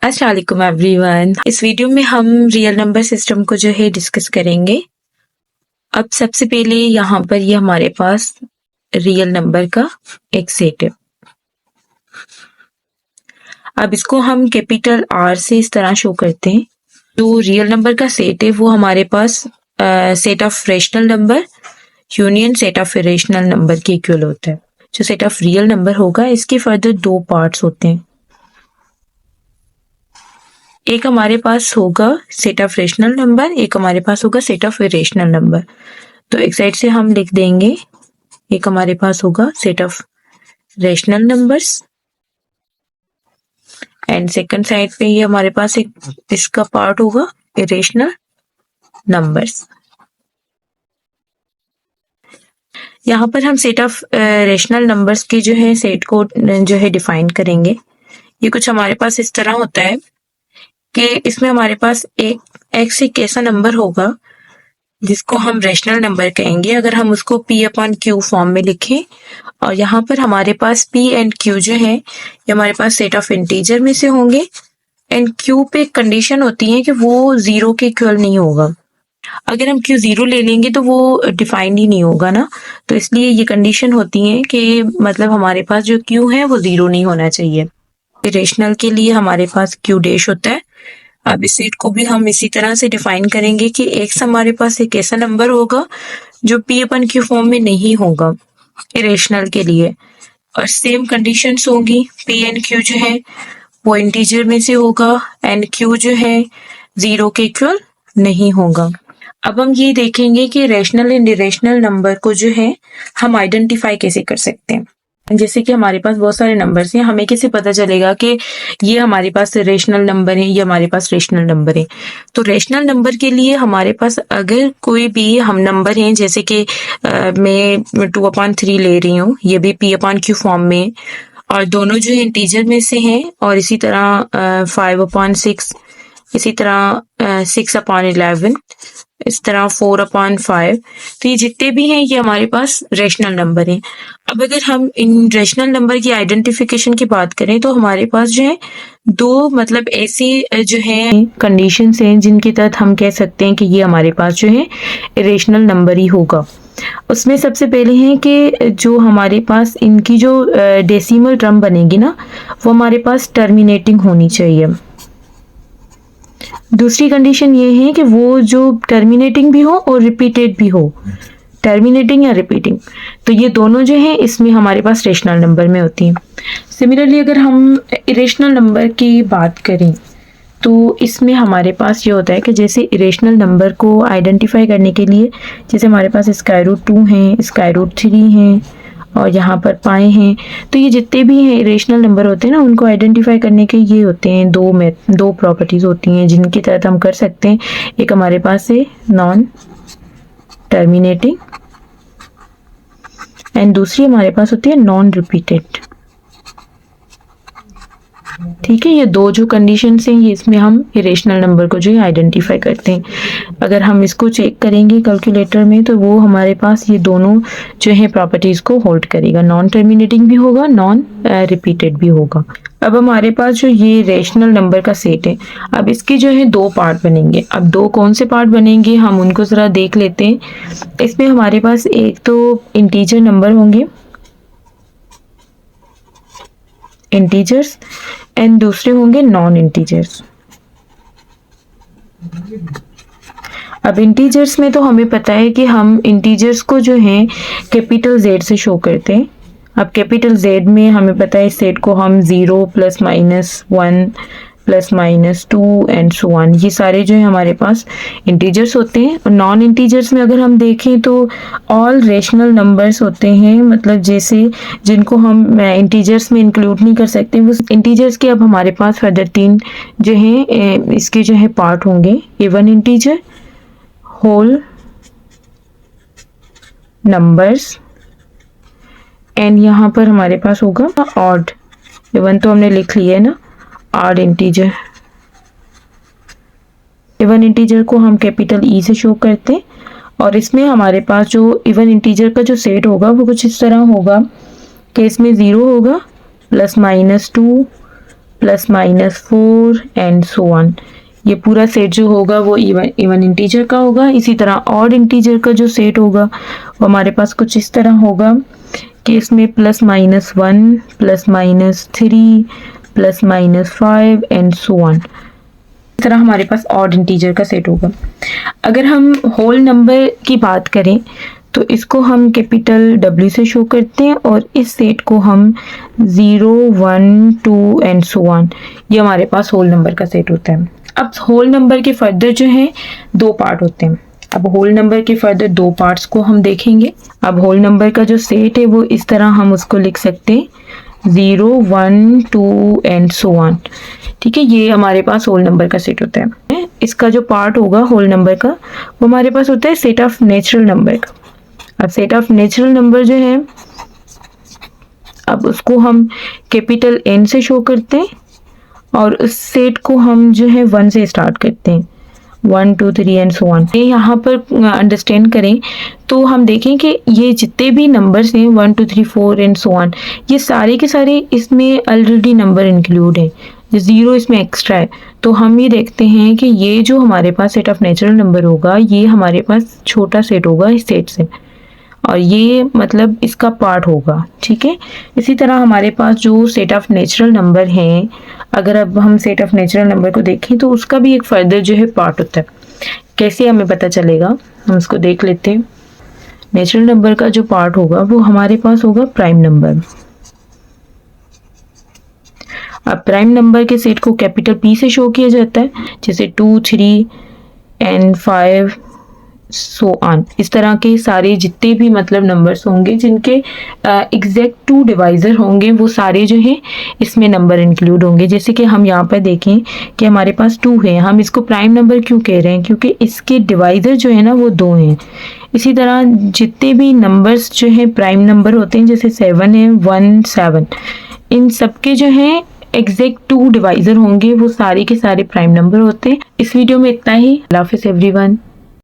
अस्सलाम वालेकुम एवरीवन। इस वीडियो में हम रियल नंबर सिस्टम को जो है डिस्कस करेंगे। अब सबसे पहले यहाँ पर ये हमारे पास रियल नंबर का एक सेट है। अब इसको हम कैपिटल आर से इस तरह शो करते हैं। जो रियल नंबर का सेट है वो हमारे पास set of rational number union set of irrational number के इक्वल होता है। जो सेट ऑफ रियल नंबर होगा इसके फर्दर दो पार्ट्स होते हैं। एक हमारे पास होगा सेट ऑफ रेशनल नंबर, एक हमारे पास होगा सेट ऑफ इरेशनल नंबर। तो एक साइड से हम लिख देंगे, एक हमारे पास होगा set of rational numbers and second side पे ये हमारे पास एक इसका पार्ट होगा इरेशनल नंबर्स। यहाँ पर हम सेट ऑफ रेशनल नंबर्स के जो है सेट को जो है डिफाइन करेंगे। ये कुछ हमारे पास इस तरह होता है कि इसमें हमारे पास एक एक्स एक ऐसा नंबर होगा जिसको हम रेशनल नंबर कहेंगे। अगर हम उसको p अपॉन क्यू फॉर्म में लिखें और यहाँ पर हमारे पास p एंड q जो है ये हमारे पास सेट ऑफ इंटीजर में से होंगे एंड q पे एक कंडीशन होती है कि वो जीरो के इक्वल नहीं होगा। अगर हम q जीरो ले लेंगे तो वो डिफाइंड ही नहीं होगा ना, तो इसलिए ये कंडीशन होती है कि मतलब हमारे पास जो q है वो जीरो नहीं होना चाहिए। रेशनल के लिए हमारे पास q डैश होता है। अब इस सेट को भी हम इसी तरह से डिफाइन करेंगे कि एक्स हमारे पास एक ऐसा नंबर होगा जो p अपन क्यू फॉर्म में नहीं होगा इरेशनल के लिए, और सेम कंडीशंस होंगी। p एंड q जो है वो इंटीजर में से होगा एंड q जो है जीरो के इक्वल नहीं होगा। अब हम ये देखेंगे कि रेशनल एंड इरेशनल नंबर को जो है हम आइडेंटिफाई कैसे कर सकते हैं। जैसे कि हमारे पास बहुत सारे नंबर्स हैं, हमें कैसे पता चलेगा कि ये हमारे पास रेशनल नंबर है, ये हमारे पास रेशनल नंबर है। तो रेशनल नंबर के लिए हमारे पास अगर कोई भी हम नंबर हैं, जैसे कि मैं 2/3 ले रही हूँ, ये भी p अपॉन क्यू फॉर्म में, और दोनों जो है इंटीजर में से हैं, और इसी तरह 5/6, इसी तरह 6/11, इस तरह 4/5, तो ये जितने भी हैं ये हमारे पास रेशनल नंबर हैं। अब अगर हम इन रेशनल नंबर की आइडेंटिफिकेशन की बात करें तो हमारे पास जो है दो मतलब ऐसे जो है कंडीशंस हैं जिनके तहत हम कह सकते हैं कि ये हमारे पास जो है रेशनल नंबर ही होगा। उसमें सबसे पहले है कि जो हमारे पास इनकी जो डेसिमल टर्म बनेगी ना वो हमारे पास टर्मिनेटिंग होनी चाहिए। दूसरी कंडीशन ये है कि वो जो टर्मिनेटिंग भी हो और रिपीटेड भी हो, टर्मिनेटिंग या रिपीटिंग, तो ये दोनों जो है इसमें हमारे पास रेशनल नंबर में होती हैं। सिमिलरली अगर हम इरेशनल नंबर की बात करें तो इसमें हमारे पास ये होता है कि जैसे इरेशनल नंबर को आइडेंटिफाई करने के लिए जैसे हमारे पास √2 हैं, √3 हैं और यहाँ पर पाए हैं, तो ये जितने भी हैं रेशनल नंबर होते हैं ना उनको आइडेंटिफाई करने के ये होते हैं दो प्रॉपर्टीज होती हैं जिनके तहत हम कर सकते हैं। एक हमारे पास है नॉन टर्मिनेटिंग एंड दूसरी हमारे पास होती है नॉन रिपीटेड। ठीक है, ये दो जो कंडीशंस हैं ये इसमें हम इरेशनल नंबर को जो है आइडेंटिफाई करते हैं। अगर हम इसको चेक करेंगे कैलकुलेटर में तो वो हमारे पास ये दोनों जो है प्रॉपर्टीज को होल्ड करेगा, नॉन टर्मिनेटिंग भी होगा, नॉन रिपीटेड भी होगा। अब हमारे पास जो ये रेशनल नंबर का सेट है, अब इसके जो है दो पार्ट बनेंगे। अब दो कौन से पार्ट बनेंगे हम उनको जरा देख लेते हैं। इसमें हमारे पास एक तो इंटीजर नंबर होंगे, इंटीजर्स, एंड दूसरे होंगे नॉन इंटीजर्स। अब इंटीजर्स में तो हमें पता है कि हम इंटीजर्स को जो है कैपिटल Z से शो करते हैं। अब कैपिटल Z में हमें पता है इस सेट को हम 0 +-1 +-2 एंड सो ऑन, ये सारे जो है हमारे पास इंटीजर्स होते हैं। और नॉन इंटीजर्स में अगर हम देखें तो ऑल रेशनल नंबर्स होते हैं, मतलब जैसे जिनको हम इंटीजर्स में इंक्लूड नहीं कर सकते वो इंटीजर्स के। अब हमारे पास फर्दर 3 जो है इसके जो है पार्ट होंगे, even integer, whole numbers and यहाँ पर हमारे पास होगा ऑड। इवन तो हमने लिख लिया है ना, ऑड इंटीजर। इवन इंटीजर को हम कैपिटल E से शो करते हैं और इसमें हमारे पास जो इवन इंटीजर का जो सेट होगा वो कुछ इस तरह होगा कि इसमें 0 होगा, +-2 plus minus 4 and so on. ये पूरा सेट जो होगा वो इवन इंटीजर का होगा। इसी तरह ऑड इंटीजर का जो सेट होगा वो हमारे पास कुछ इस तरह होगा कि इसमें plus minus 1 plus minus 3 plus minus 5 and so on. इस तरह हमारे पास ऑड इंटीजर का सेट होगा। अगर हम होल नंबर की बात करें तो इसको हम कैपिटल W से शो करते हैं और इस सेट को हम 0 1 2 एंड सो ऑन, ये हमारे पास होल नंबर का सेट होता है। अब होल नंबर के फर्दर जो है दो पार्ट होते हैं। अब होल नंबर के फर्दर दो पार्ट्स को हम देखेंगे। अब होल नंबर का जो सेट है वो इस तरह हम उसको लिख सकते हैं 0 1 2 एंड सो ऑन। ठीक है, ये हमारे पास होल नंबर का सेट होता है। इसका जो पार्ट होगा होल नंबर का वो हमारे पास होता है सेट ऑफ नेचुरल नंबर का। अब सेट ऑफ नेचुरल नंबर जो है अब उसको हम कैपिटल N से शो करते हैं और उस सेट को हम जो है 1 से स्टार्ट करते हैं, 1 2 3 एंड सो ऑन। ये यहाँ पर अंडरस्टैंड करें तो हम देखें कि ये जितने भी नंबर्स हैं 1 2 3 4 एंड सो ऑन, ये सारे के सारे इसमें ऑलरेडी नंबर इंक्लूड हैं, 0 इसमें एक्स्ट्रा है। तो हम ये देखते हैं कि ये जो हमारे पास सेट ऑफ नेचुरल नंबर होगा ये हमारे पास छोटा सेट होगा इस सेट से, और ये मतलब इसका पार्ट होगा। ठीक है, इसी तरह हमारे पास जो सेट ऑफ नेचुरल नंबर हैं, अगर अब हम सेट ऑफ नेचुरल नंबर को देखें तो उसका भी एक फर्दर जो है पार्ट होता है। कैसे हमें पता चलेगा, हम उसको देख लेते हैं। नेचुरल नंबर का जो पार्ट होगा वो हमारे पास होगा प्राइम नंबर। अब प्राइम नंबर के सेट को कैपिटल P से शो किया जाता है, जैसे 2 3 एंड 5 सो ऑन। इस तरह के सारे जितने भी मतलब नंबर्स होंगे जिनके एग्जैक्ट 2 डिवाइजर होंगे वो सारे जो हैं इसमें नंबर इंक्लूड होंगे। जैसे कि हम यहाँ पर देखें कि हमारे पास 2 है, हम इसको प्राइम नंबर क्यों कह रहे हैं, क्योंकि इसके डिवाइजर जो है ना वो 2 हैं। इसी तरह जितने भी नंबर्स जो हैं प्राइम नंबर होते हैं, जैसे 7 है 1 7, इन सबके जो हैं एग्जैक्ट 2 डिवाइजर होंगे वो सारे के सारे प्राइम नंबर होते हैं। इस वीडियो में इतना ही। अल्लाह हाफिज़ एवरीवन।